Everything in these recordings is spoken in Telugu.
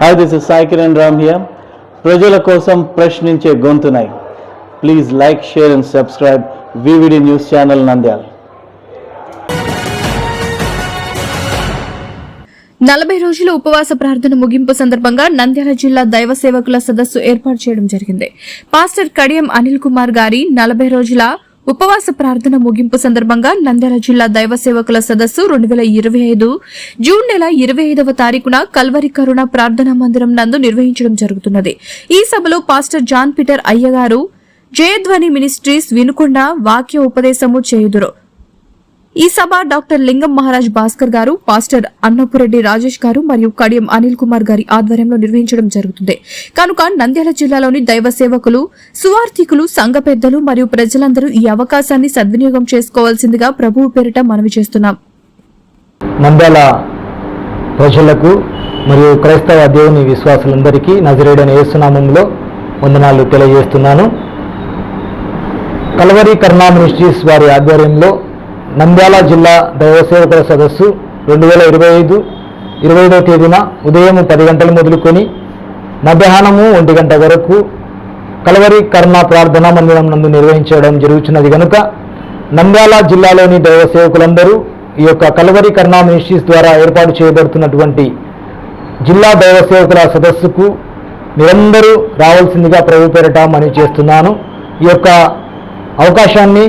Hi, this is Sai Kiran Ram here. ప్రజల కోసం ప్రశ్నించే గొంతునై. Please like, share and subscribe VVD News Channel Nandyal. 40 రోజుల ఉపవాస ప్రార్థన ముగింపు సందర్భంగా నంద్యాల జిల్లా దైవ సేవకుల సదస్సు ఏర్పాటు చేయడం జరిగింది. పాస్టర్ కడియం అనిల్ కుమార్ గారి 40 రోజుల ఉపవాస ప్రార్థన ముగింపు సందర్భంగా నంద్యాల జిల్లా దైవ సేవకుల సదస్సు 2025 జూన్ నెల 25వ తారీఖున కల్వరి కరుణ ప్రార్థనా మందిరం నందు నిర్వహించడం జరుగుతున్నది. ఈ సభలో పాస్టర్ జాన్ పీటర్ అయ్యగారు జయధ్వని మినిస్ట్రీస్ వినుకొండ వాక్య ఉపదేశము చేయుదురు. ఈ సభ డాక్టర్ లింగం మహారాజ్ భాస్కర్ గారు, పాస్టర్ అన్నపురెడ్డి రాజేష్ గారు మరియు కడియం అనిల్ కుమార్ గారి ఆధ్వర్యంలో నిర్వహించడం జరుగుతుంది. కనుక నంద్యాల జిల్లాలోని దైవ సేవకులు, సువార్థికులు, సంఘ పెద్దలు మరియు ప్రజలందరూ ఈ అవకాశాన్ని సద్వినియోగం చేసుకోవాల్సిందిగా ప్రభువు పేరిట మనవి చేస్తున్నాం. నంద్యాల ప్రజలకు మరియు క్రైస్తవ దేవుని విశ్వాసులందరికీ నజరేయుడైన యేసు నామములో వందనాలు తెలియజేస్తున్నాను. కల్వరి కరుణ మినిస్ట్రీస్ వారి ఆధ్వర్యంలో నంద్యాల జిల్లా దైవ సేవకుల సదస్సు 2025 తేదీన ఉదయం 10 గంటలు మొదలుకొని మధ్యాహ్నము 1 గంట వరకు కల్వరి కరుణ ప్రార్థనా మందిరం నందు నిర్వహించడం జరుగుతున్నది. కనుక నంద్యాల జిల్లాలోని దైవ సేవకులందరూ ఈ యొక్క కల్వరి కరుణ మినిస్ట్రీస్ ద్వారా ఏర్పాటు చేయబడుతున్నటువంటి జిల్లా దైవ సేవకుల సదస్సుకు మీరందరూ రావాల్సిందిగా ప్రభు పేరిట మనవి చేస్తున్నాను. ఈ యొక్క అవకాశాన్ని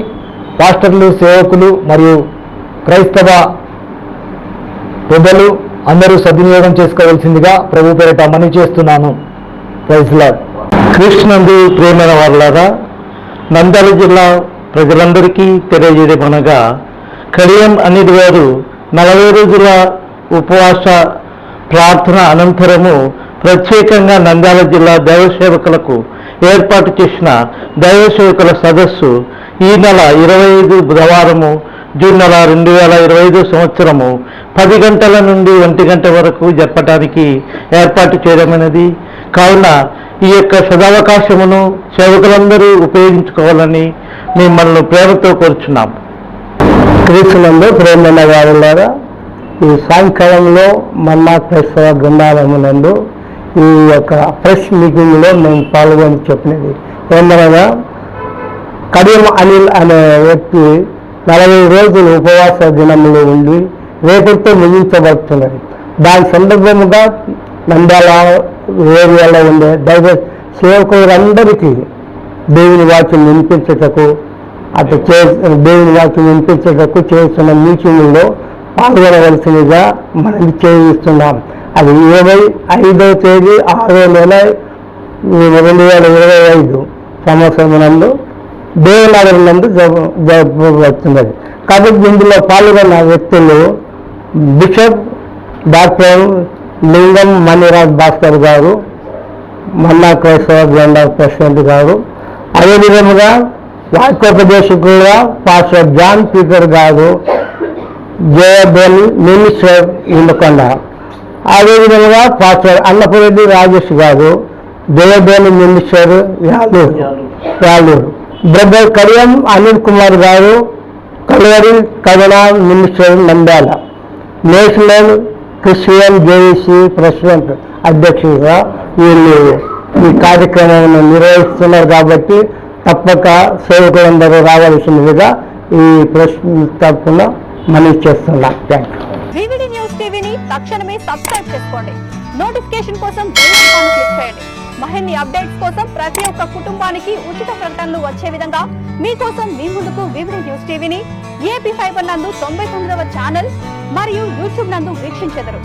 పాస్టర్లు, సేవకులు మరియు క్రైస్తవ పెద్దలు అందరూ సద్వినియోగం చేసుకోవాల్సిందిగా ప్రభు పేరిట మనవి చేస్తున్నాను. Praise Lord. క్రీస్తునందు ప్రియమైన వారులారా, నంద్యాల జిల్లా ప్రజలందరికీ తెలియజేయమనగా కడియం అనిల్ గారు 40 రోజుల ఉపవాస ప్రార్థన అనంతరము ప్రత్యేకంగా నంద్యాల జిల్లా దైవ సేవకులకు ఏర్పాటు చేసిన దైవ సేవకుల సదస్సు ఈ నెల 25 బుధవారము జూన్ నెల 2025 సంవత్సరము 10 గంటల నుండి 1 గంట వరకు జరపడానికి ఏర్పాటు చేయడమైనది. కావున ఈ యొక్క సదవకాశమును సేవకులందరూ ఉపయోగించుకోవాలని మిమ్మల్ని ప్రేమతో కోరుచున్నాం. క్రీస్తునందు ప్రేమైన వారులారా, ఈ సాయంకాలంలో మన్నా క్రైస్తవ గ్రంథాలయమునందు ఈ యొక్క ప్రెస్ మీటింగ్లో మేము పాల్గొని చెప్పినది ఏమనగా, కడియం అనిల్ అనే వ్యక్తి 40 రోజులు ఉపవాస దినములు ఉండి రేపటితో ముగించబడుతున్నది. దాని సందర్భముగా నంద్యాల ఏరియాలో ఉండే దైవ సేవకులందరికీ దేవుని వాక్యం వినిపించటకు దేవుని వాక్యం వినిపించటకు చేస్తున్న మీటింగుల్లో పాల్గొనవలసిందిగా మనం చేయిస్తున్నాం. అది 25వ తేదీ 6వ నెల 2025 సంవత్సరం నందు దేవనగర్ నందు జరపబడుతున్నది. కాబట్టి ఇందులో పాల్గొన్న వ్యక్తులు బిషప్ డాక్టర్ లింగం మణిరాజ్ భాస్కర్ గారు, మన్నా క్రైస్తవ గ్రంథ ప్రెసిడెంట్ గారు, అదేవిధంగా వాక్యోపదేశకులుగా పాస్టర్ జాన్ పీటర్ గారు, జయధ్వని మినిస్టర్ వినుకొండ, అదేవిధంగా పాస్టర్ అన్నపురెడ్డి రాజేష్ గారు, జయధ్వని మినిస్టర్ యాలూరు, బ్రదర్ కడియం అనిల్ కుమార్ గారు, Calvary Karuna minister Nandyal, national Christian JAC president అధ్యక్షుడిగా వీళ్ళు ఈ కార్యక్రమాన్ని నిర్వహిస్తున్నారు. కాబట్టి తప్పక సేవకులందరూ రావాల్సిందిగా ఈ ప్రశ్న తరఫున మనవి చేస్తున్నాం. Thank you. VVD న్యూస్ టీవీని తక్షణమే సబ్స్క్రైబ్ చేసుకోండి. నోటిఫికేషన్ కోసం బెల్ ఐకాన్ క్లిక్ చేయండి. మరిన్ని అప్డేట్స్ కోసం ప్రతి ఒక్క కుటుంబానికి ఉచిత ప్రకటనలు వచ్చే విధంగా మీకోసం మీ ముందుకు VVD న్యూస్ టీవీని AP ఫైబర్ నందు 99వ ఛానల్ మరియు యూట్యూబ్ నందు వీక్షించెదరు.